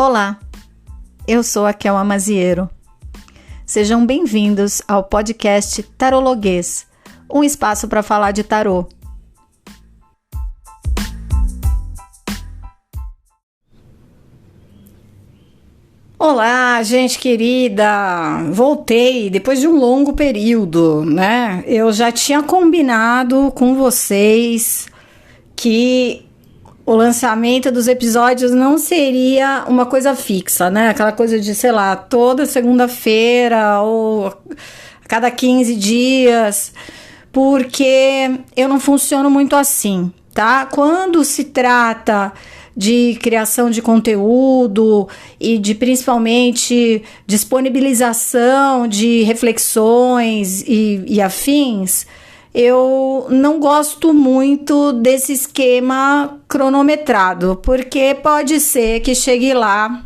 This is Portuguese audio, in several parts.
Olá, eu sou a Kelma Maziero. Sejam bem-vindos ao podcast Tarologuês, um espaço para falar de tarô. Olá, gente querida! Voltei depois de um longo período, né? Eu já tinha combinado com vocês que o lançamento dos episódios não seria uma coisa fixa, né? Aquela coisa de, sei lá, toda segunda-feira ou a cada 15 dias, porque eu não funciono muito assim, tá? Quando se trata de criação de conteúdo e de principalmente disponibilização de reflexões e afins, eu não gosto muito desse esquema cronometrado, porque pode ser que chegue lá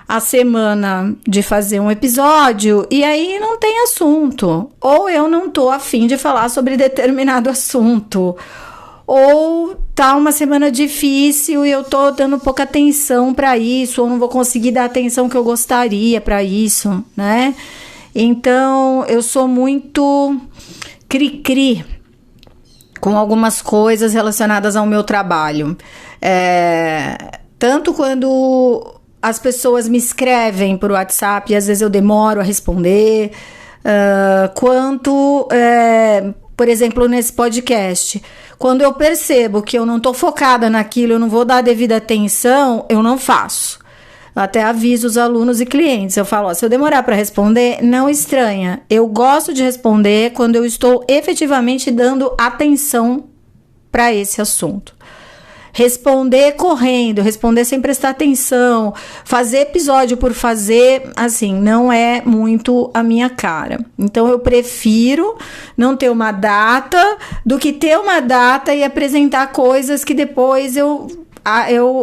a semana de fazer um episódio e aí não tem assunto, ou eu não tô a fim de falar sobre determinado assunto, ou tá uma semana difícil e eu tô dando pouca atenção para isso, ou não vou conseguir dar a atenção que eu gostaria para isso, né? Então, eu sou muito cri-cri com algumas coisas relacionadas ao meu trabalho. Tanto quando as pessoas me escrevem por WhatsApp e às vezes eu demoro a responder, quanto, por exemplo, nesse podcast. Quando eu percebo que eu não estou focada naquilo, eu não vou dar a devida atenção, eu não faço. Eu até aviso os alunos e clientes. Eu falo, se eu demorar para responder, não estranha. Eu gosto de responder quando eu estou efetivamente dando atenção para esse assunto. Responder correndo, responder sem prestar atenção, fazer episódio por fazer, assim, não é muito a minha cara. Então, eu prefiro não ter uma data do que ter uma data e apresentar coisas que depois eu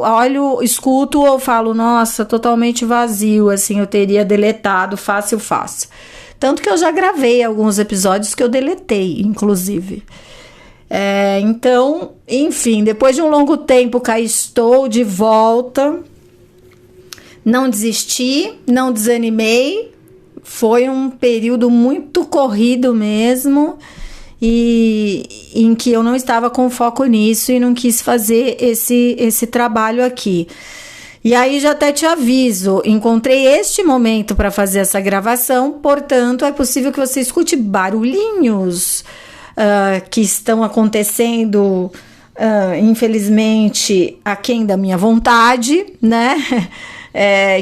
olho, escuto ou falo, nossa, totalmente vazio, assim, eu teria deletado fácil. Tanto que eu já gravei alguns episódios que eu deletei, inclusive. Então, enfim, depois de um longo tempo cá estou de volta, não desisti, não desanimei, foi um período muito corrido mesmo, e em que eu não estava com foco nisso e não quis fazer esse trabalho aqui. E aí já até te aviso, encontrei este momento para fazer essa gravação, portanto é possível que você escute barulhinhos que estão acontecendo, infelizmente, aquém da minha vontade, né?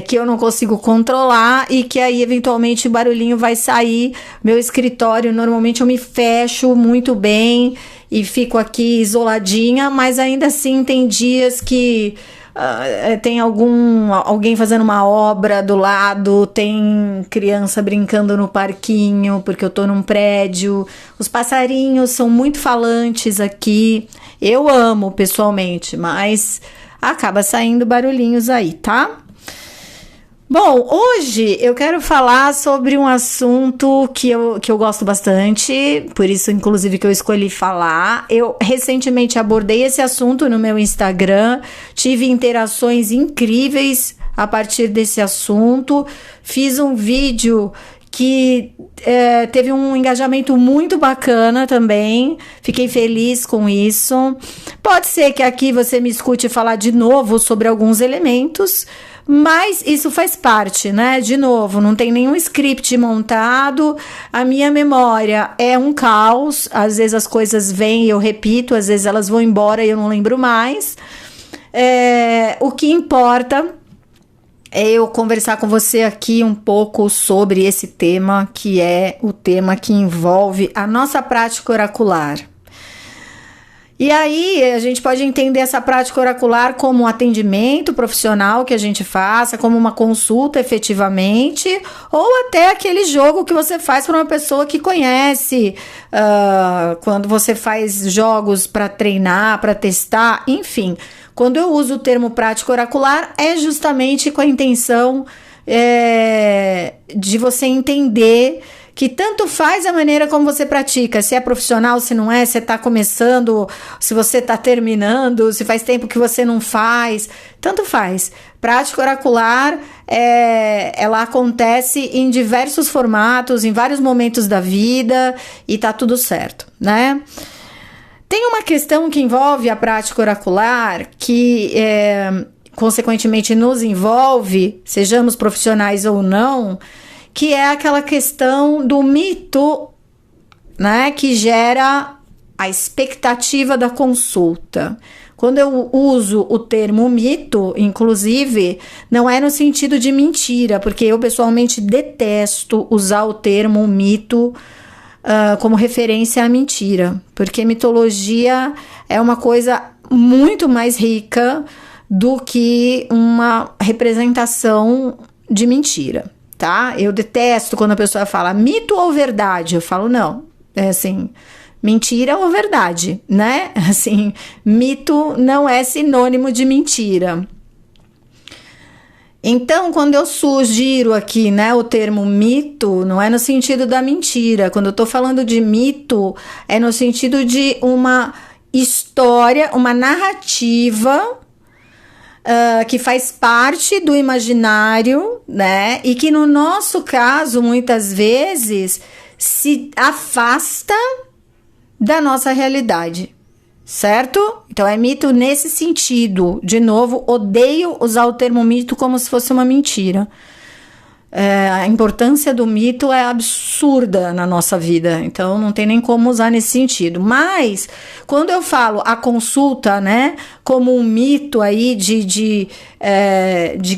Que eu não consigo controlar e que aí eventualmente o barulhinho vai sair. Meu escritório, normalmente eu me fecho muito bem e fico aqui isoladinha, mas ainda assim tem dias que tem alguém fazendo uma obra do lado, tem criança brincando no parquinho, porque eu tô num prédio, os passarinhos são muito falantes aqui, eu amo pessoalmente, mas acaba saindo barulhinhos aí, tá? Bom, hoje eu quero falar sobre um assunto que eu gosto bastante, por isso, inclusive, que eu escolhi falar. Eu recentemente abordei esse assunto no meu Instagram, tive interações incríveis a partir desse assunto, fiz um vídeo que teve um engajamento muito bacana também, fiquei feliz com isso. Pode ser que aqui você me escute falar de novo sobre alguns elementos, mas isso faz parte, né? De novo, não tem nenhum script montado, a minha memória é um caos, às vezes as coisas vêm e eu repito, às vezes elas vão embora e eu não lembro mais. O que importa é eu conversar com você aqui um pouco sobre esse tema, que é o tema que envolve a nossa prática oracular. E aí, a gente pode entender essa prática oracular como um atendimento profissional que a gente faça, como uma consulta efetivamente, ou até aquele jogo que você faz para uma pessoa que conhece, quando você faz jogos para treinar, para testar, enfim. Quando eu uso o termo prática oracular, é justamente com a intenção de você entender que tanto faz a maneira como você pratica, se é profissional, se não é, se está começando, se você está terminando, se faz tempo que você não faz, tanto faz. Prática oracular, ela acontece em diversos formatos, em vários momentos da vida e tá tudo certo, né? Tem uma questão que envolve a prática oracular que, consequentemente, nos envolve, sejamos profissionais ou não, que é aquela questão do mito, né, que gera a expectativa da consulta. Quando eu uso o termo mito, inclusive, não é no sentido de mentira, porque eu pessoalmente detesto usar o termo mito como referência à mentira, porque mitologia é uma coisa muito mais rica do que uma representação de mentira, tá? Eu detesto quando a pessoa fala mito ou verdade. Eu falo, não, é assim, mentira ou verdade, né? Assim, mito não é sinônimo de mentira. Então, quando eu sugiro aqui, né, o termo mito, não é no sentido da mentira. Quando eu tô falando de mito, é no sentido de uma história, uma narrativa que faz parte do imaginário, né? E que no nosso caso, muitas vezes, se afasta da nossa realidade, certo? Então é mito nesse sentido. De novo, odeio usar o termo mito como se fosse uma mentira. A importância do mito é absurda na nossa vida, então não tem nem como usar nesse sentido. Mas quando eu falo a consulta, né, como um mito aí de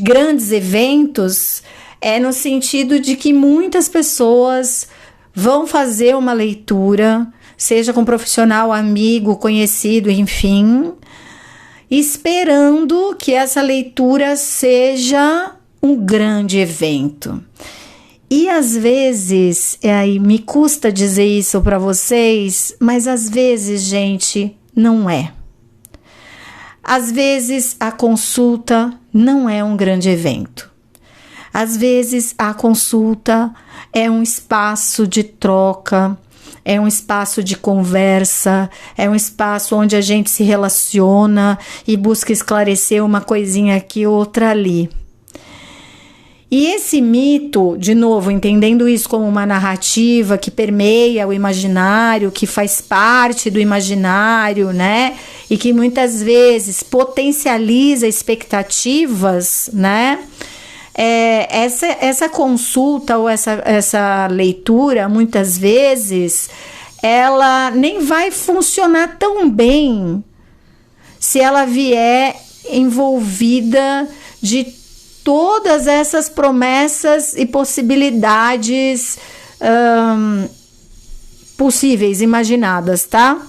grandes eventos, é no sentido de que muitas pessoas vão fazer uma leitura, seja com profissional, amigo, conhecido, enfim, esperando que essa leitura seja um grande evento. E às vezes, aí me custa dizer isso para vocês, mas às vezes, gente, não é. Às vezes a consulta não é um grande evento. Às vezes a consulta é um espaço de troca, é um espaço de conversa, é um espaço onde a gente se relaciona e busca esclarecer uma coisinha aqui, outra ali. E esse mito, de novo, entendendo isso como uma narrativa que permeia o imaginário, que faz parte do imaginário, né? E que muitas vezes potencializa expectativas, né? Essa consulta ou essa leitura, muitas vezes, ela nem vai funcionar tão bem se ela vier envolvida de todas essas promessas e possibilidades possíveis, imaginadas, tá?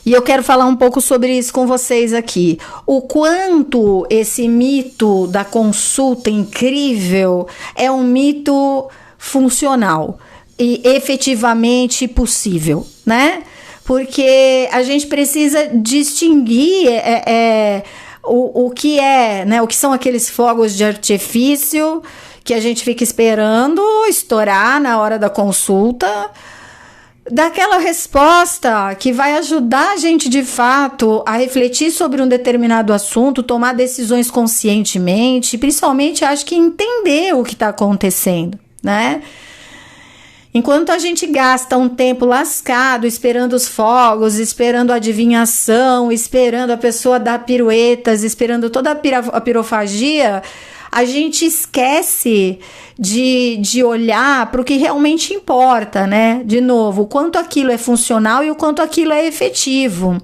E eu quero falar um pouco sobre isso com vocês aqui. O quanto esse mito da consulta incrível é um mito funcional e efetivamente possível, né? Porque a gente precisa distinguir o que é, né? O que são aqueles fogos de artifício que a gente fica esperando estourar na hora da consulta, daquela resposta que vai ajudar a gente de fato a refletir sobre um determinado assunto, tomar decisões conscientemente, principalmente acho que entender o que está acontecendo, né? Enquanto a gente gasta um tempo lascado esperando os fogos, esperando a adivinhação, esperando a pessoa dar piruetas, esperando toda a pirofagia, a gente esquece de olhar para o que realmente importa, né? De novo, o quanto aquilo é funcional e o quanto aquilo é efetivo.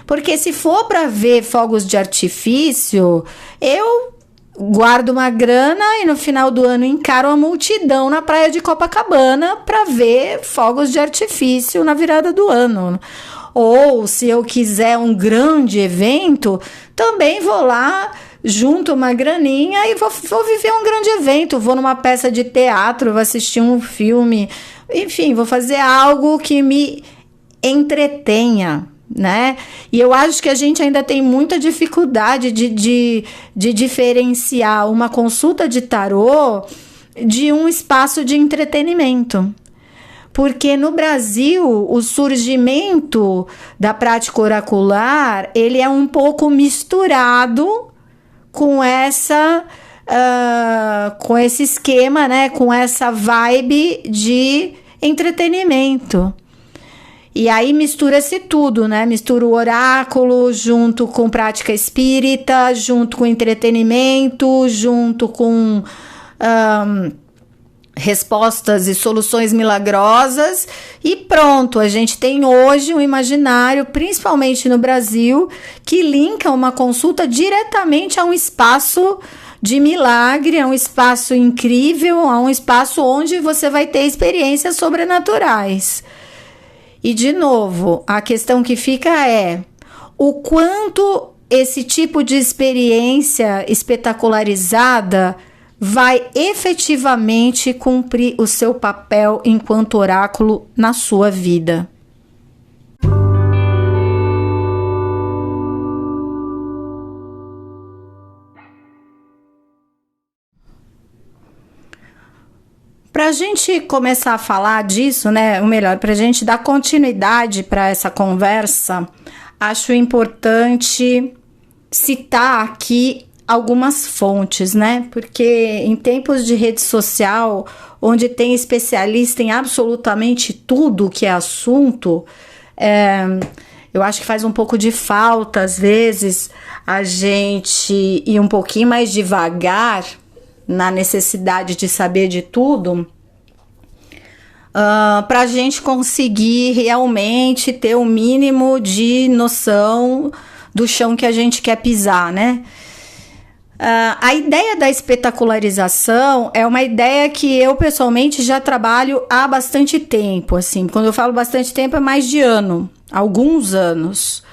Porque se for para ver fogos de artifício, eu guardo uma grana e no final do ano encaro a multidão na praia de Copacabana para ver fogos de artifício na virada do ano. Ou se eu quiser um grande evento, também vou lá, junto uma graninha e vou viver um grande evento. Vou numa peça de teatro, vou assistir um filme, enfim, vou fazer algo que me entretenha, né? E eu acho que a gente ainda tem muita dificuldade de diferenciar uma consulta de tarô de um espaço de entretenimento. Porque no Brasil, o surgimento da prática oracular, ele é um pouco misturado com com esse esquema, né? Com essa vibe de entretenimento. E aí mistura-se tudo, né? Mistura o oráculo junto com prática espírita, junto com entretenimento, junto com respostas e soluções milagrosas, e pronto, a gente tem hoje um imaginário, principalmente no Brasil, que linka uma consulta diretamente a um espaço de milagre, a um espaço incrível, a um espaço onde você vai ter experiências sobrenaturais. E, de novo, a questão que fica é o quanto esse tipo de experiência espetacularizada vai efetivamente cumprir o seu papel enquanto oráculo na sua vida. Para a gente começar a falar disso, né, ou melhor, para a gente dar continuidade para essa conversa, acho importante citar aqui algumas fontes, né? Porque em tempos de rede social, onde tem especialista em absolutamente tudo que é assunto, eu acho que faz um pouco de falta, às vezes, a gente ir um pouquinho mais devagar na necessidade de saber de tudo, para a gente conseguir realmente ter o mínimo de noção do chão que a gente quer pisar, né? A ideia da espetacularização é uma ideia que eu pessoalmente já trabalho há bastante tempo, assim. Quando eu falo bastante tempo é mais de ano, alguns anos.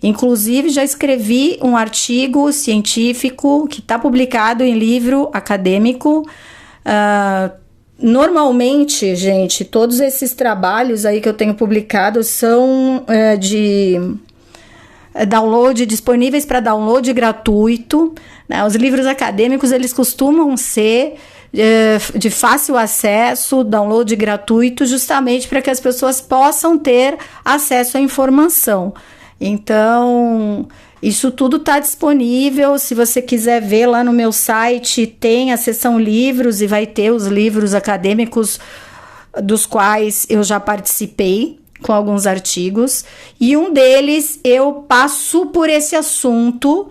Inclusive já escrevi um artigo científico que está publicado em livro acadêmico. Normalmente, gente, todos esses trabalhos aí que eu tenho publicado são de download, disponíveis para download gratuito, né? Os livros acadêmicos, eles costumam ser de fácil acesso, download gratuito, justamente para que as pessoas possam ter acesso à informação. Então, isso tudo está disponível. Se você quiser ver lá no meu site, tem a seção livros e vai ter os livros acadêmicos dos quais eu já participei, com alguns artigos, e um deles eu passo por esse assunto,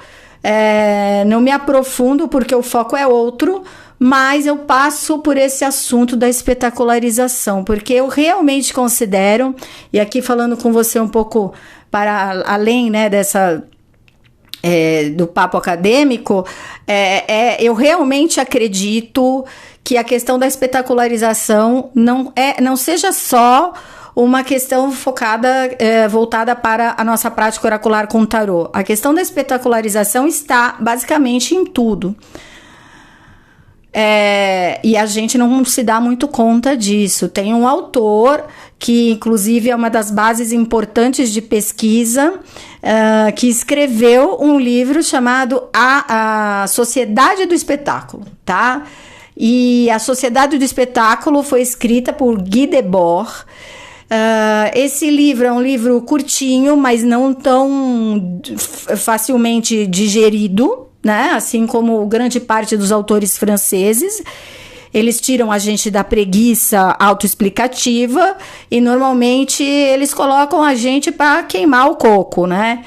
não me aprofundo porque o foco é outro, mas eu passo por esse assunto da espetacularização, porque eu realmente considero, e aqui falando com você um pouco para além, né, dessa do papo acadêmico, eu realmente acredito que a questão da espetacularização não seja só uma questão voltada para a nossa prática oracular com o tarô. A questão da espetacularização está basicamente em tudo. E a gente não se dá muito conta disso. Tem um autor que, inclusive, é uma das bases importantes de pesquisa, que escreveu um livro chamado A Sociedade do Espetáculo, tá? E a Sociedade do Espetáculo foi escrita por Guy Debord. Esse livro é um livro curtinho, mas não tão facilmente digerido, né? Assim como grande parte dos autores franceses. Eles tiram a gente da preguiça autoexplicativa e normalmente eles colocam a gente para queimar o coco, né?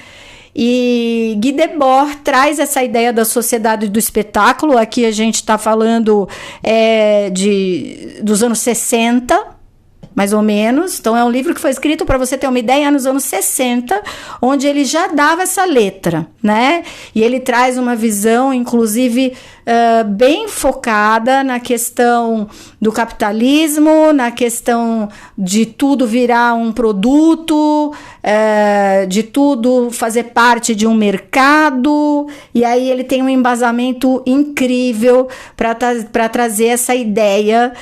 E Guy Debord traz essa ideia da sociedade do espetáculo. Aqui a gente está falando dos anos 60, mais ou menos. Então é um livro que foi escrito, para você ter uma ideia, nos anos 60, onde ele já dava essa letra, né? E ele traz uma visão, inclusive, bem focada na questão do capitalismo, na questão de tudo virar um produto, de tudo fazer parte de um mercado. E aí ele tem um embasamento incrível para trazer essa ideia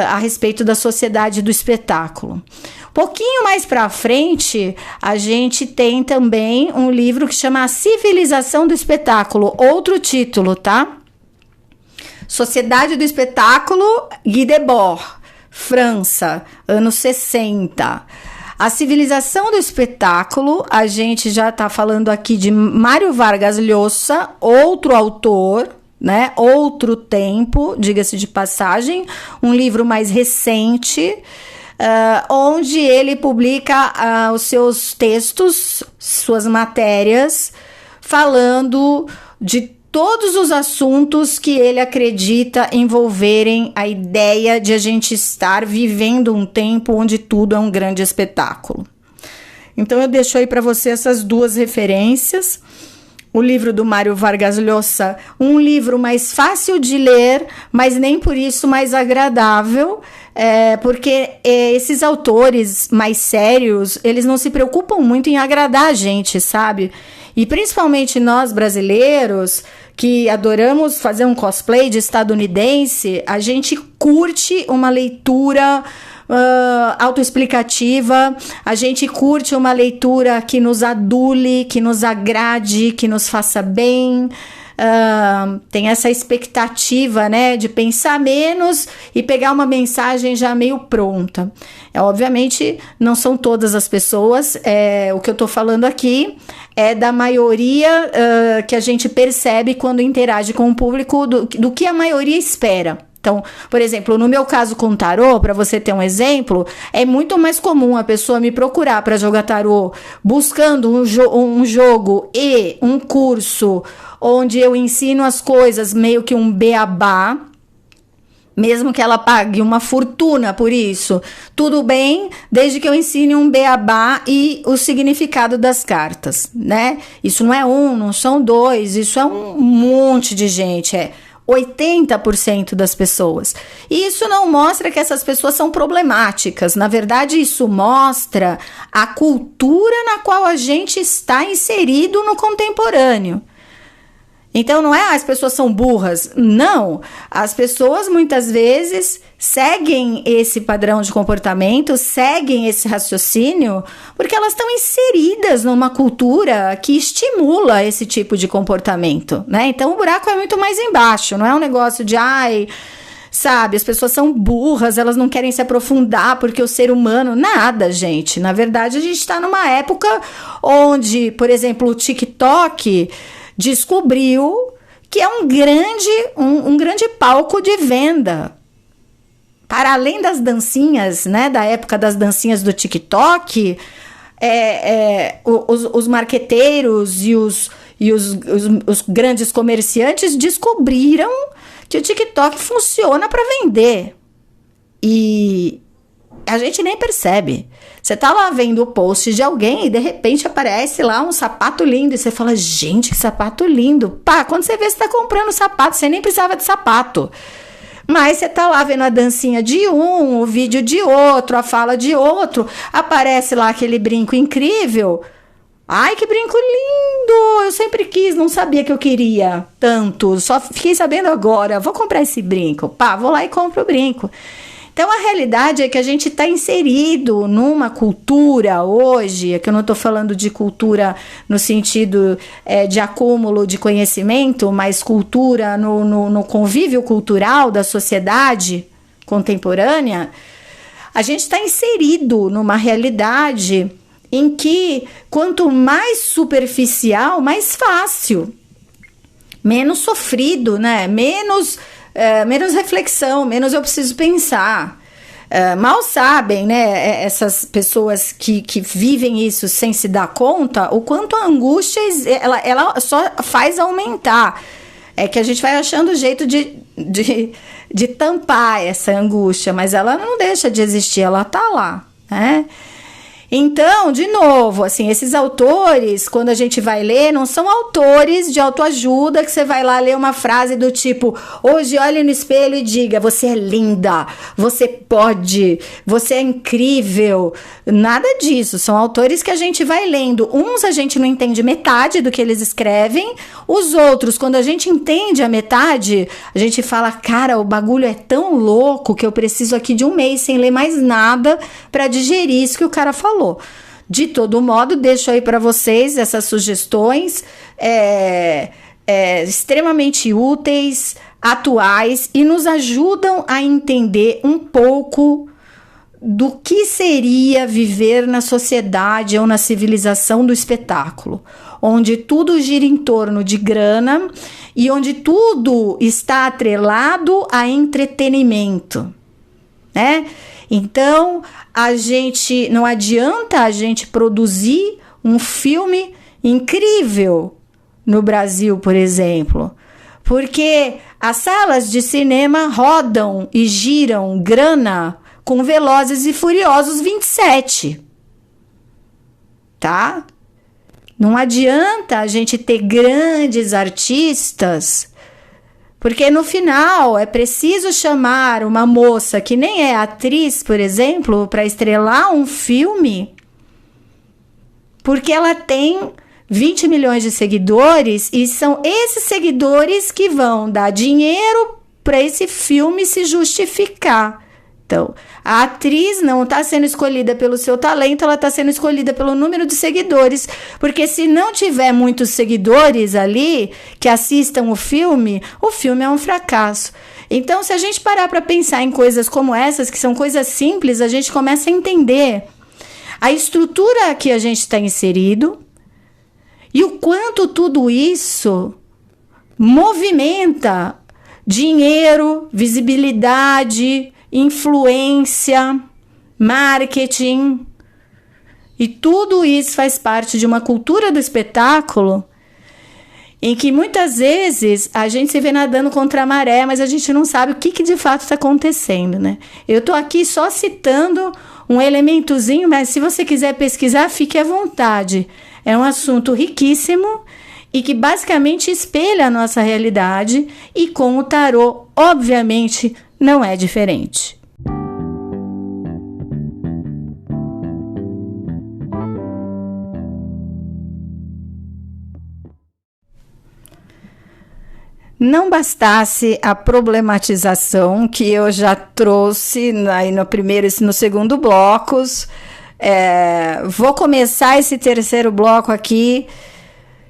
a respeito da sociedade do espetáculo. Pouquinho mais para frente, a gente tem também um livro que chama A Civilização do Espetáculo, outro título, tá? Sociedade do Espetáculo, Guy Debord, França, anos 60. A Civilização do Espetáculo, a gente já está falando aqui de Mário Vargas Llosa, outro autor, né? Outro tempo, diga-se de passagem, um livro mais recente, onde ele publica os seus textos, suas matérias, falando de todos os assuntos que ele acredita envolverem a ideia de a gente estar vivendo um tempo onde tudo é um grande espetáculo. Então eu deixo aí para você essas duas referências. O livro do Mário Vargas Llosa, um livro mais fácil de ler, mas nem por isso mais agradável, porque esses autores mais sérios, eles não se preocupam muito em agradar a gente, sabe? E principalmente nós brasileiros, que adoramos fazer um cosplay de estadunidense, a gente curte uma leitura autoexplicativa, a gente curte uma leitura que nos adule, que nos agrade, que nos faça bem. Tem essa expectativa, né, de pensar menos e pegar uma mensagem já meio pronta. Obviamente, não são todas as pessoas, o que eu tô falando aqui é da maioria que a gente percebe quando interage com o público, do que a maioria espera. Então, por exemplo, no meu caso com tarô, para você ter um exemplo, é muito mais comum a pessoa me procurar para jogar tarô buscando um jogo e um curso onde eu ensino as coisas, meio que um beabá, mesmo que ela pague uma fortuna por isso. Tudo bem, desde que eu ensine um beabá e o significado das cartas, né? Isso não é um, não são dois, isso é um monte de gente, 80% das pessoas. E isso não mostra que essas pessoas são problemáticas. Na verdade, isso mostra a cultura na qual a gente está inserido no contemporâneo. Então, não é as pessoas são burras. Não. As pessoas, muitas vezes, seguem esse padrão de comportamento, seguem esse raciocínio, porque elas estão inseridas numa cultura que estimula esse tipo de comportamento, né? Então, o buraco é muito mais embaixo. Não é um negócio de, sabe, as pessoas são burras, elas não querem se aprofundar porque o ser humano... Nada, gente. Na verdade, a gente está numa época onde, por exemplo, o TikTok... descobriu que é um grande palco de venda. Para além das dancinhas, né, da época das dancinhas do TikTok, os marqueteiros e os grandes comerciantes descobriram que o TikTok funciona para vender. E a gente nem percebe. Você tá lá vendo o post de alguém e de repente aparece lá um sapato lindo e você fala, gente, que sapato lindo. Pá, quando você vê, você tá comprando sapato, você nem precisava de sapato. Mas você tá lá vendo a dancinha de um, o vídeo de outro, a fala de outro, aparece lá aquele brinco incrível. Ai, que brinco lindo! Eu sempre quis, não sabia que eu queria tanto, só fiquei sabendo agora, vou comprar esse brinco. Pá, vou lá e compro o brinco. Então, a realidade é que a gente está inserido numa cultura hoje, que eu não estou falando de cultura no sentido de acúmulo de conhecimento, mas cultura no convívio cultural da sociedade contemporânea, a gente está inserido numa realidade em que quanto mais superficial, mais fácil, menos sofrido, né? Menos reflexão, menos eu preciso pensar. Mal sabem, né, essas pessoas que vivem isso sem se dar conta, o quanto a angústia ela só faz aumentar. É que a gente vai achando jeito de tampar essa angústia, mas ela não deixa de existir, ela tá lá, né? Então, de novo, assim, esses autores, quando a gente vai ler, não são autores de autoajuda que você vai lá ler uma frase do tipo, hoje olhe no espelho e diga, você é linda, você pode, você é incrível. Nada disso, são autores que a gente vai lendo. Uns a gente não entende metade do que eles escrevem, os outros, quando a gente entende a metade, a gente fala, cara, o bagulho é tão louco que eu preciso aqui de um mês sem ler mais nada para digerir isso que o cara falou. De todo modo, deixo aí para vocês essas sugestões extremamente úteis, atuais e nos ajudam a entender um pouco do que seria viver na sociedade ou na civilização do espetáculo, onde tudo gira em torno de grana e onde tudo está atrelado a entretenimento, né? Então, não adianta a gente produzir um filme incrível no Brasil, por exemplo, porque as salas de cinema rodam e giram grana com Velozes e Furiosos 27, tá? Não adianta a gente ter grandes artistas, porque no final é preciso chamar uma moça que nem é atriz, por exemplo, para estrelar um filme, porque ela tem 20 milhões de seguidores e são esses seguidores que vão dar dinheiro para esse filme se justificar. Então, a atriz não está sendo escolhida pelo seu talento, ela está sendo escolhida pelo número de seguidores, porque se não tiver muitos seguidores ali que assistam o filme é um fracasso. Então, se a gente parar para pensar em coisas como essas, que são coisas simples, a gente começa a entender a estrutura que a gente está inserido e o quanto tudo isso movimenta dinheiro, visibilidade, influência, marketing, e tudo isso faz parte de uma cultura do espetáculo em que muitas vezes a gente se vê nadando contra a maré, mas a gente não sabe o que de fato está acontecendo, né? Eu estou aqui só citando um elementozinho, mas se você quiser pesquisar, fique à vontade. É um assunto riquíssimo e que basicamente espelha a nossa realidade, e com o tarô, obviamente, não é diferente. Não bastasse a problematização que eu já trouxe aí no primeiro e no segundo blocos, vou começar esse terceiro bloco aqui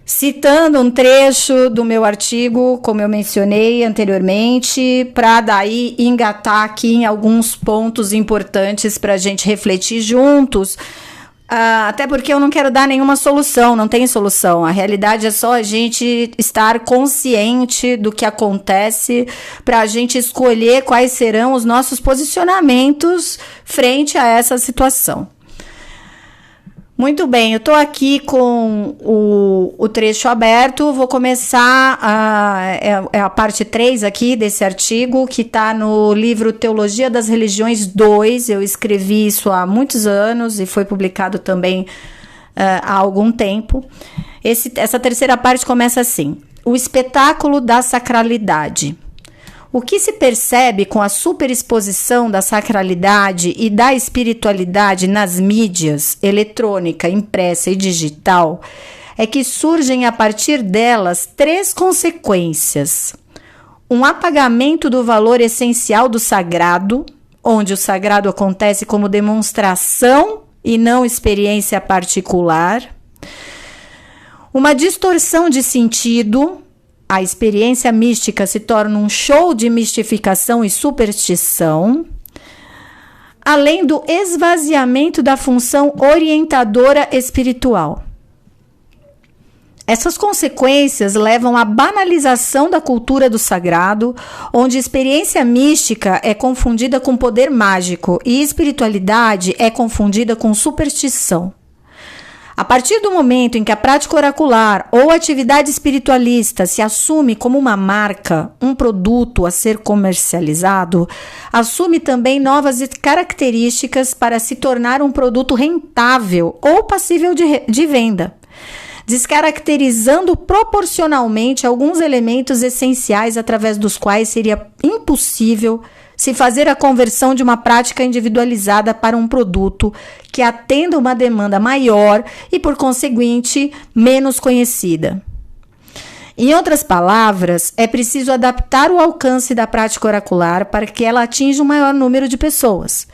citando um trecho do meu artigo, como eu mencionei anteriormente, para daí engatar aqui em alguns pontos importantes para a gente refletir juntos, até porque eu não quero dar nenhuma solução, não tem solução. A realidade é só a gente estar consciente do que acontece para a gente escolher quais serão os nossos posicionamentos frente a essa situação. Muito bem, eu estou aqui com o trecho aberto, vou começar a parte 3 aqui desse artigo, que está no livro Teologia das Religiões 2, eu escrevi isso há muitos anos e foi publicado também há algum tempo. Essa terceira parte começa assim: o espetáculo da sacralidade. O que se percebe com a superexposição da sacralidade e da espiritualidade nas mídias, eletrônica, impressa e digital, é que surgem a partir delas 3 consequências. Um apagamento do valor essencial do sagrado, onde o sagrado acontece como demonstração e não experiência particular. Uma distorção de sentido. A experiência mística se torna um show de mistificação e superstição, além do esvaziamento da função orientadora espiritual. Essas consequências levam à banalização da cultura do sagrado, onde experiência mística é confundida com poder mágico e espiritualidade é confundida com superstição. A partir do momento em que a prática oracular ou atividade espiritualista se assume como uma marca, um produto a ser comercializado, assume também novas características para se tornar um produto rentável ou passível de venda, descaracterizando proporcionalmente alguns elementos essenciais através dos quais seria impossível se fazer a conversão de uma prática individualizada para um produto que atenda uma demanda maior e, por conseguinte, menos conhecida. Em outras palavras, é preciso adaptar o alcance da prática oracular para que ela atinja um maior número de pessoas.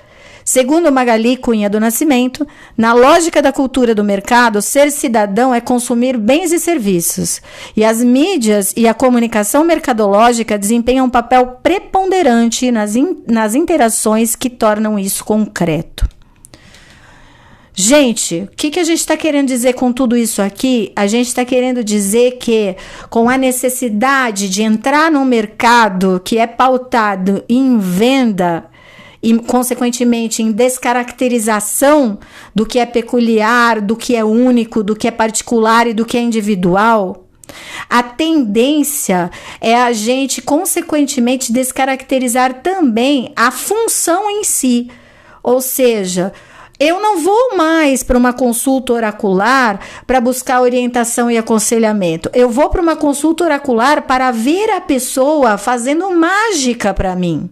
Segundo Magali Cunha do Nascimento, na lógica da cultura do mercado, ser cidadão é consumir bens e serviços. E as mídias e a comunicação mercadológica desempenham um papel preponderante nas interações que tornam isso concreto. Gente, o que a gente está querendo dizer com tudo isso aqui? A gente está querendo dizer que, com a necessidade de entrar num mercado que é pautado em venda e, consequentemente, em descaracterização do que é peculiar, do que é único, do que é particular e do que é individual, a tendência é a gente, consequentemente, descaracterizar também a função em si. Ou seja, eu não vou mais para uma consulta oracular para buscar orientação e aconselhamento. Eu vou para uma consulta oracular para ver a pessoa fazendo mágica para mim.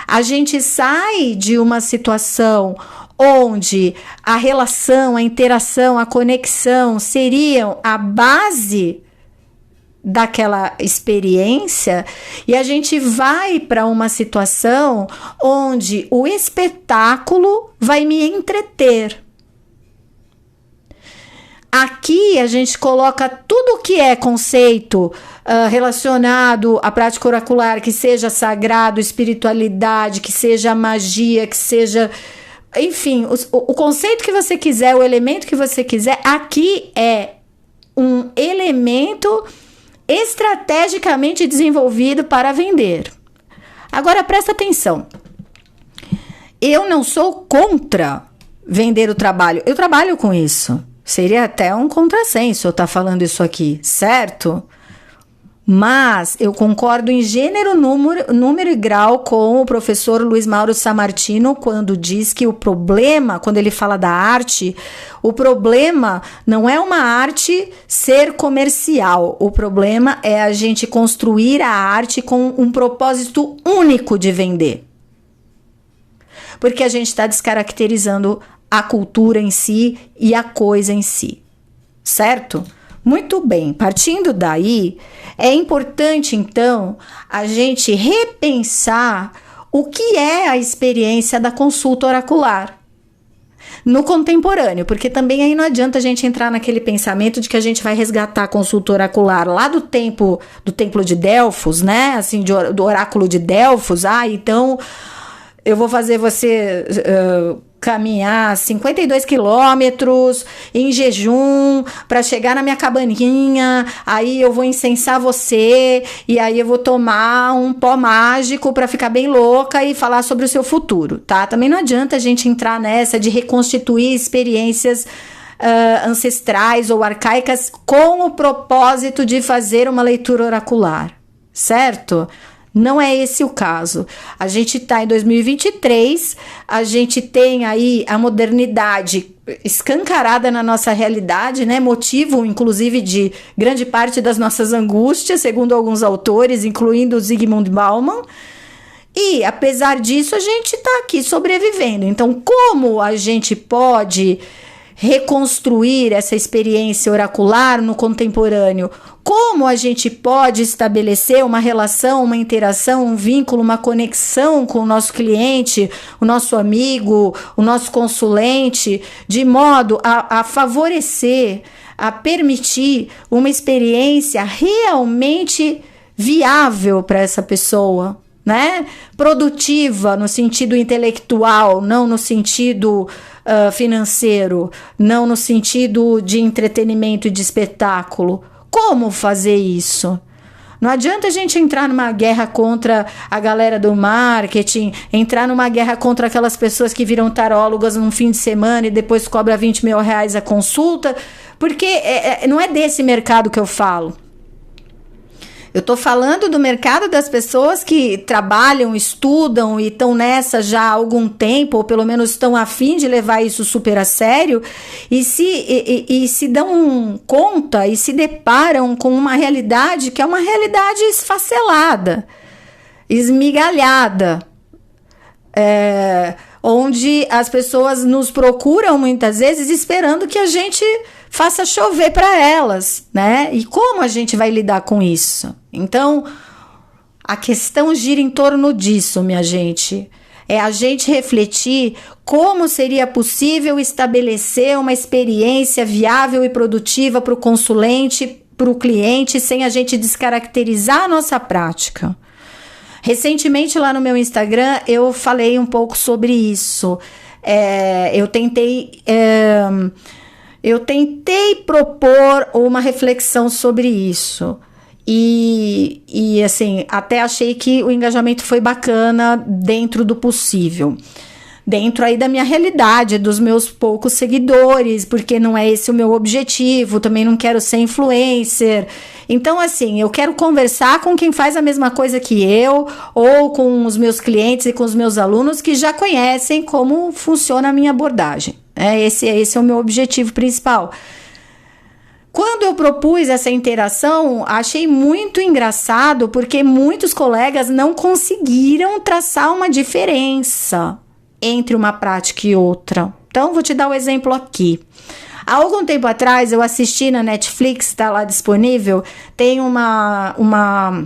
A gente sai de uma situação onde a relação, a interação, a conexão seriam a base daquela experiência, e a gente vai para uma situação onde o espetáculo vai me entreter. Aqui a gente coloca tudo que é conceito relacionado à prática oracular, que seja sagrado, espiritualidade, que seja magia, que seja... Enfim, o conceito que você quiser, o elemento que você quiser, aqui é um elemento estrategicamente desenvolvido para vender. Agora, presta atenção. Eu não sou contra vender o trabalho. Eu trabalho com isso. Seria até um contrassenso eu estar falando isso aqui, certo? Mas eu concordo em gênero, número e grau com o professor Luiz Mauro Sammartino quando diz que o problema, quando ele fala da arte, o problema não é uma arte ser comercial. O problema é a gente construir a arte com um propósito único de vender. Porque a gente está descaracterizando a cultura em si e a coisa em si, certo? Muito bem, partindo daí, é importante, então, a gente repensar o que é a experiência da consulta oracular no contemporâneo, porque também aí não adianta a gente entrar naquele pensamento de que a gente vai resgatar a consulta oracular lá do templo de Delfos, né? Assim, do oráculo de Delfos. Então eu vou fazer você caminhar 52 quilômetros em jejum para chegar na minha cabaninha, aí eu vou incensar você e aí eu vou tomar um pó mágico para ficar bem louca e falar sobre o seu futuro, tá? Também não adianta a gente entrar nessa de reconstituir experiências ancestrais ou arcaicas com o propósito de fazer uma leitura oracular, certo? Não é esse o caso. A gente está em 2023, a gente tem aí a modernidade escancarada na nossa realidade, né? Motivo, inclusive, de grande parte das nossas angústias, segundo alguns autores, incluindo Zygmunt Bauman. E, apesar disso, a gente está aqui sobrevivendo. Então, como a gente pode reconstruir essa experiência oracular no contemporâneo? Como a gente pode estabelecer uma relação, uma interação, um vínculo, uma conexão com o nosso cliente, o nosso amigo, o nosso consulente, de modo a favorecer, a permitir uma experiência realmente viável para essa pessoa, né? Produtiva no sentido intelectual, não no sentido financeiro, não no sentido de entretenimento e de espetáculo. Como fazer isso? Não adianta a gente entrar numa guerra contra a galera do marketing, entrar numa guerra contra aquelas pessoas que viram tarólogas num fim de semana e depois cobra 20 mil reais a consulta, porque não é desse mercado que eu falo. Eu estou falando do mercado das pessoas que trabalham, estudam e estão nessa já há algum tempo, ou pelo menos estão a fim de levar isso super a sério, e se dão conta e se deparam com uma realidade que é uma realidade esfacelada, esmigalhada, onde as pessoas nos procuram muitas vezes esperando que a gente faça chover para elas, né? E como a gente vai lidar com isso? Então, a questão gira em torno disso, minha gente. É a gente refletir como seria possível estabelecer uma experiência viável e produtiva para o consulente, para o cliente, sem a gente descaracterizar a nossa prática. Recentemente, lá no meu Instagram, eu falei um pouco sobre isso. Eu tentei propor uma reflexão sobre isso. E assim, até achei que o engajamento foi bacana dentro do possível. Dentro aí da minha realidade, dos meus poucos seguidores, porque não é esse o meu objetivo, também não quero ser influencer. Então, assim, eu quero conversar com quem faz a mesma coisa que eu, ou com os meus clientes e com os meus alunos que já conhecem como funciona a minha abordagem. Esse é o meu objetivo principal. Quando eu propus essa interação, achei muito engraçado, porque muitos colegas não conseguiram traçar uma diferença entre uma prática e outra. Então, vou te dar um exemplo aqui. Há algum tempo atrás, eu assisti na Netflix, está lá disponível, tem uma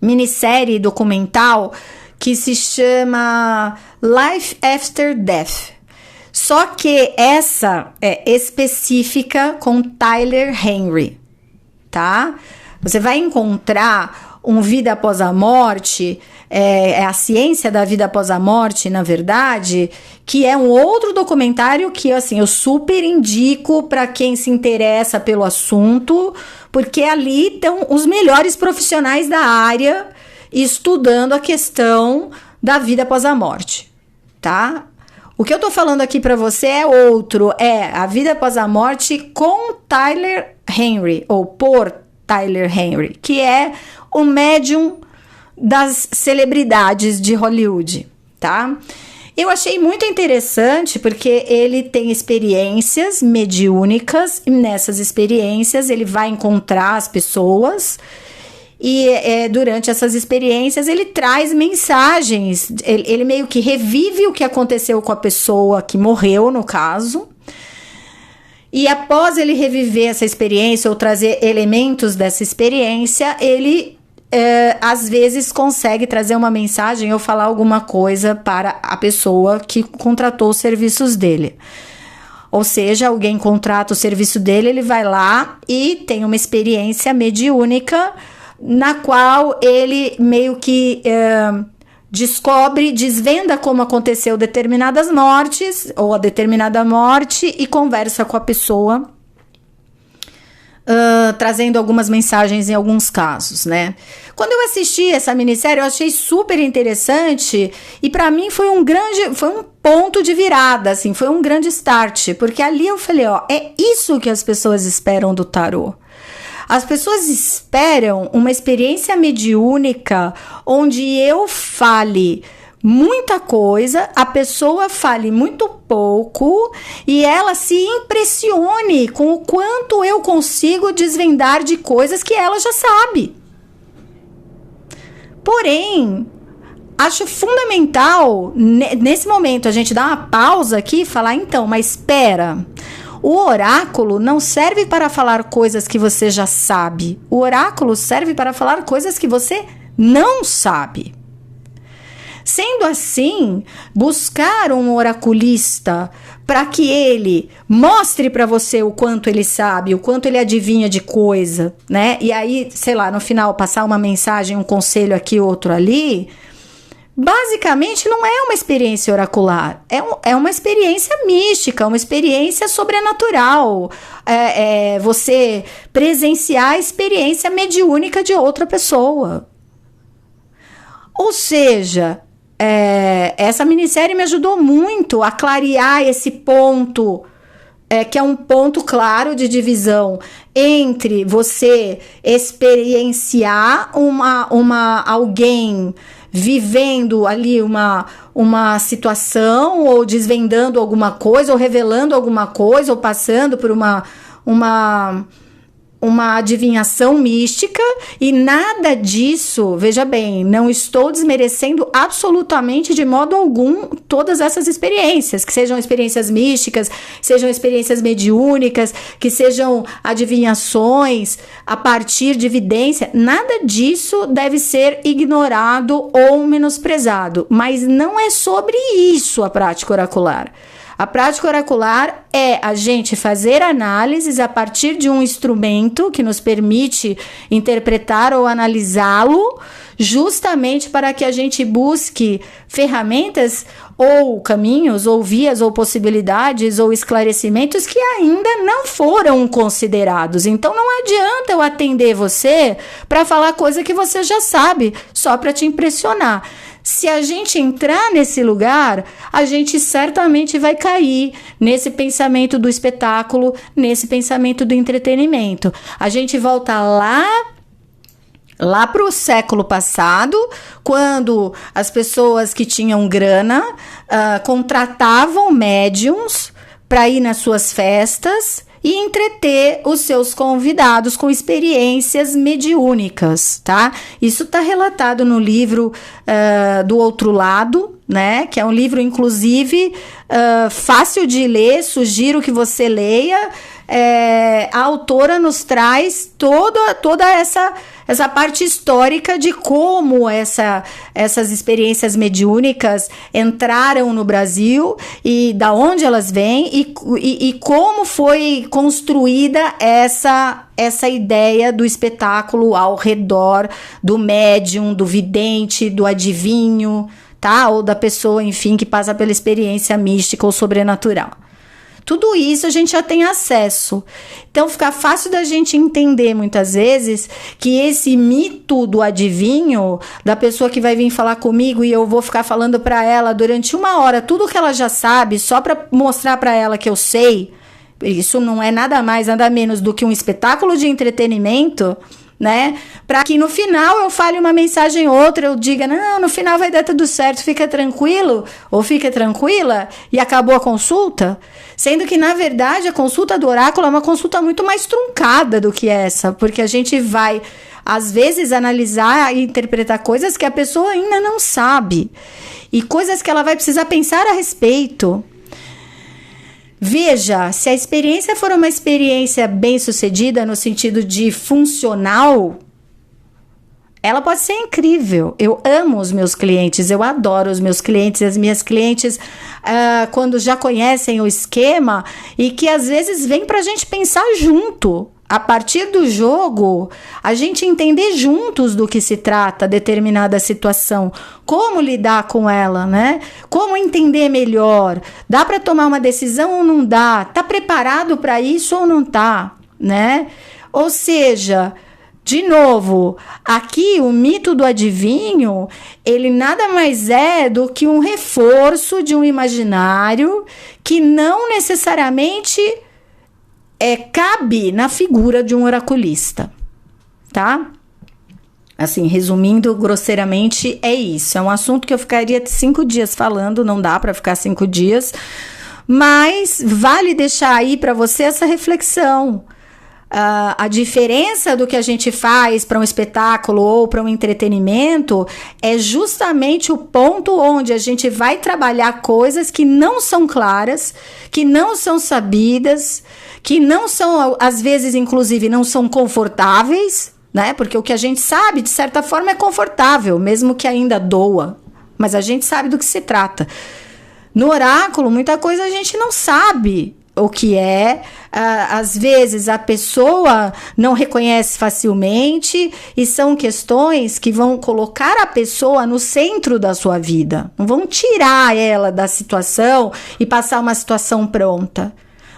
minissérie documental que se chama Life After Death. Só que essa é específica com Tyler Henry, tá? Você vai encontrar um Vida Após a Morte, é a ciência da vida após a morte, na verdade, que é um outro documentário que, assim, eu super indico para quem se interessa pelo assunto, porque ali estão os melhores profissionais da área estudando a questão da vida após a morte, tá? O que eu tô falando aqui para você é outro, é a vida após a morte com Tyler Henry, ou por Tyler Henry, que é o médium das celebridades de Hollywood, tá? Eu achei muito interessante porque ele tem experiências mediúnicas e nessas experiências ele vai encontrar as pessoas e durante essas experiências ele traz mensagens, ele meio que revive o que aconteceu com a pessoa que morreu, no caso. E após ele reviver essa experiência ou trazer elementos dessa experiência, ele às vezes consegue trazer uma mensagem ou falar alguma coisa para a pessoa que contratou os serviços dele. Ou seja, alguém contrata o serviço dele, ele vai lá e tem uma experiência mediúnica na qual ele meio que descobre, desvenda como aconteceu determinadas mortes ou a determinada morte e conversa com a pessoa, trazendo algumas mensagens em alguns casos, né? Quando eu assisti essa minissérie, eu achei super interessante e para mim foi um ponto de virada, assim, foi um grande start, porque ali eu falei, é isso que as pessoas esperam do tarô. As pessoas esperam uma experiência mediúnica onde eu fale muita coisa, a pessoa fale muito pouco e ela se impressione com o quanto eu consigo desvendar de coisas que ela já sabe. Porém, acho fundamental, nesse momento, a gente dar uma pausa aqui e falar, então, mas espera, o oráculo não serve para falar coisas que você já sabe. O oráculo serve para falar coisas que você não sabe. Sendo assim, buscar um oraculista para que ele mostre para você o quanto ele sabe, o quanto ele adivinha de coisa, né? E aí, sei lá, no final passar uma mensagem, um conselho aqui, outro ali, basicamente não é uma experiência oracular, é uma experiência mística, uma experiência sobrenatural. Você presenciar a experiência mediúnica de outra pessoa. Ou seja, essa minissérie me ajudou muito a clarear esse ponto, que é um ponto claro de divisão entre você experienciar alguém vivendo ali uma situação, ou desvendando alguma coisa, ou revelando alguma coisa, ou passando por uma adivinhação mística e nada disso, veja bem, não estou desmerecendo absolutamente de modo algum todas essas experiências, que sejam experiências místicas, sejam experiências mediúnicas, que sejam adivinhações a partir de evidência, nada disso deve ser ignorado ou menosprezado, mas não é sobre isso a prática oracular. A prática oracular é a gente fazer análises a partir de um instrumento que nos permite interpretar ou analisá-lo, justamente para que a gente busque ferramentas ou caminhos, ou vias, ou possibilidades, ou esclarecimentos que ainda não foram considerados. Então não adianta eu atender você para falar coisa que você já sabe, só para te impressionar. Se a gente entrar nesse lugar, a gente certamente vai cair nesse pensamento do espetáculo, nesse pensamento do entretenimento. A gente volta lá para o século passado, quando as pessoas que tinham grana contratavam médiums para ir nas suas festas e entreter os seus convidados com experiências mediúnicas, tá? Isso está relatado no livro Do Outro Lado, né? Que é um livro, inclusive, fácil de ler, sugiro que você leia. A autora nos traz toda essa parte histórica de como essas experiências mediúnicas entraram no Brasil e da onde elas vêm e como foi construída essa ideia do espetáculo ao redor do médium, do vidente, do adivinho, tá? Ou da pessoa, enfim, que passa pela experiência mística ou sobrenatural. Tudo isso a gente já tem acesso. Então fica fácil da gente entender muitas vezes que esse mito do adivinho, da pessoa que vai vir falar comigo e eu vou ficar falando para ela durante 1 hora tudo que ela já sabe, só para mostrar para ela que eu sei, isso não é nada mais, nada menos do que um espetáculo de entretenimento, né? Para que no final eu fale uma mensagem ou outra, eu diga, não, no final vai dar tudo certo, fica tranquilo ou fica tranquila e acabou a consulta, sendo que na verdade a consulta do oráculo é uma consulta muito mais truncada do que essa, porque a gente vai às vezes analisar e interpretar coisas que a pessoa ainda não sabe e coisas que ela vai precisar pensar a respeito. Veja, se a experiência for uma experiência bem-sucedida no sentido de funcional, ela pode ser incrível. Eu amo os meus clientes, eu adoro os meus clientes, as minhas clientes, quando já conhecem o esquema e que às vezes vem pra gente pensar junto. A partir do jogo, a gente entender juntos do que se trata determinada situação, como lidar com ela, né? Como entender melhor, dá para tomar uma decisão ou não dá? Tá preparado para isso ou não tá, né? Ou seja, de novo, aqui o mito do adivinho, ele nada mais é do que um reforço de um imaginário que não necessariamente cabe na figura de um oraculista, tá? Assim, resumindo grosseiramente, é isso. É um assunto que eu ficaria 5 dias falando, não dá para ficar 5 dias, mas vale deixar aí para você essa reflexão. A diferença do que a gente faz para um espetáculo ou para um entretenimento é justamente o ponto onde a gente vai trabalhar coisas que não são claras, que não são sabidas, que não são, às vezes, inclusive, não são confortáveis, né? Porque o que a gente sabe, de certa forma, é confortável, mesmo que ainda doa. Mas a gente sabe do que se trata. No oráculo, muita coisa a gente não sabe o que é. Às vezes, a pessoa não reconhece facilmente e são questões que vão colocar a pessoa no centro da sua vida. Não vão tirar ela da situação e passar uma situação pronta.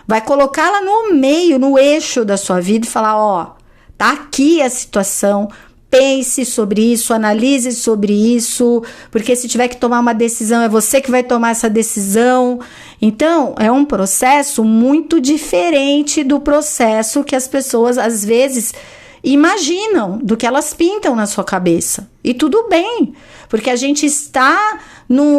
Vai colocá-la no meio, no eixo da sua vida e falar, ó, tá aqui a situação, pense sobre isso, analise sobre isso, porque se tiver que tomar uma decisão, é você que vai tomar essa decisão. Então, é um processo muito diferente do processo que as pessoas, às vezes, imaginam, do que elas pintam na sua cabeça. E tudo bem, porque a gente está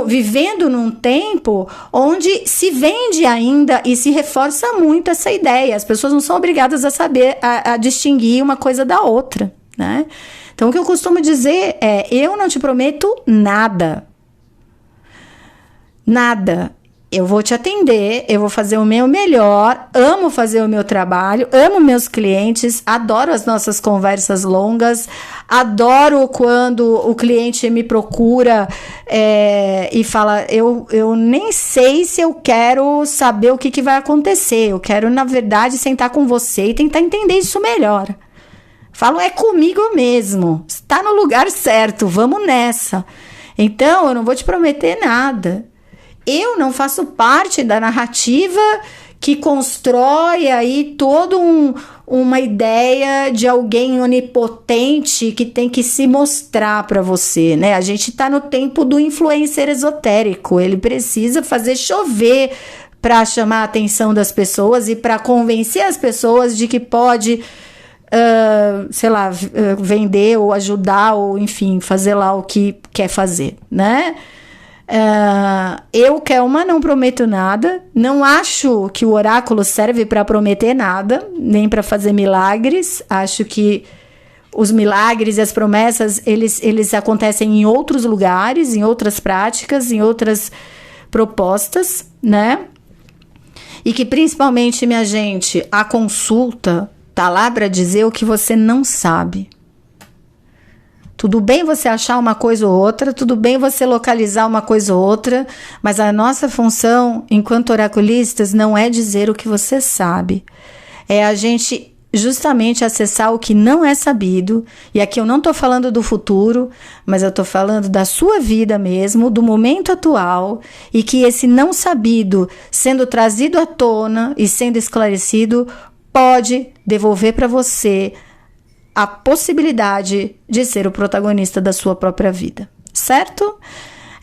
vivendo num tempo onde se vende ainda e se reforça muito essa ideia. As pessoas não são obrigadas a saber, a distinguir uma coisa da outra, né? Então, o que eu costumo dizer é, eu não te prometo nada. Nada. Eu vou te atender, eu vou fazer o meu melhor, amo fazer o meu trabalho, amo meus clientes, adoro as nossas conversas longas, adoro quando o cliente me procura e fala, eu nem sei se eu quero saber o que vai acontecer, eu quero, na verdade, sentar com você e tentar entender isso melhor. Falo, é comigo mesmo, está no lugar certo, vamos nessa. Então, eu não vou te prometer nada. Eu não faço parte da narrativa que constrói aí toda uma ideia de alguém onipotente que tem que se mostrar para você, né? A gente tá no tempo do influencer esotérico, ele precisa fazer chover para chamar a atenção das pessoas e para convencer as pessoas de que pode, vender ou ajudar ou, enfim, fazer lá o que quer fazer, né? Eu, Kelma, não prometo nada, não acho que o oráculo serve para prometer nada, nem para fazer milagres. Acho que os milagres e as promessas, eles acontecem em outros lugares, em outras práticas, em outras propostas, né? E que principalmente, minha gente, a consulta tá lá para dizer o que você não sabe. Tudo bem você achar uma coisa ou outra, tudo bem você localizar uma coisa ou outra, mas a nossa função, enquanto oraculistas, não é dizer o que você sabe. É a gente justamente acessar o que não é sabido, e aqui eu não estou falando do futuro, mas eu estou falando da sua vida mesmo, do momento atual, e que esse não sabido, sendo trazido à tona e sendo esclarecido, pode devolver para você a possibilidade de ser o protagonista da sua própria vida, certo?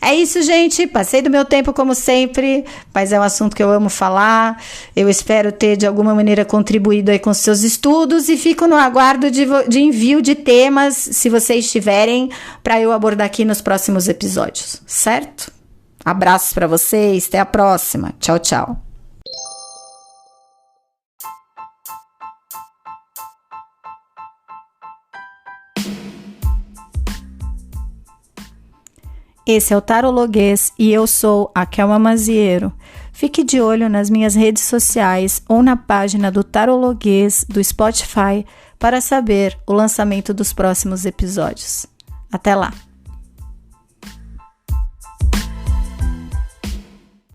É isso, gente. Passei do meu tempo, como sempre, mas é um assunto que eu amo falar. Eu espero ter, de alguma maneira, contribuído aí com os seus estudos e fico no aguardo de envio de temas, se vocês tiverem, para eu abordar aqui nos próximos episódios, certo? Abraços para vocês. Até a próxima. Tchau, tchau. Esse é o Tarologuês e eu sou a Kelma Maziero. Fique de olho nas minhas redes sociais ou na página do Tarologuês do Spotify para saber o lançamento dos próximos episódios. Até lá!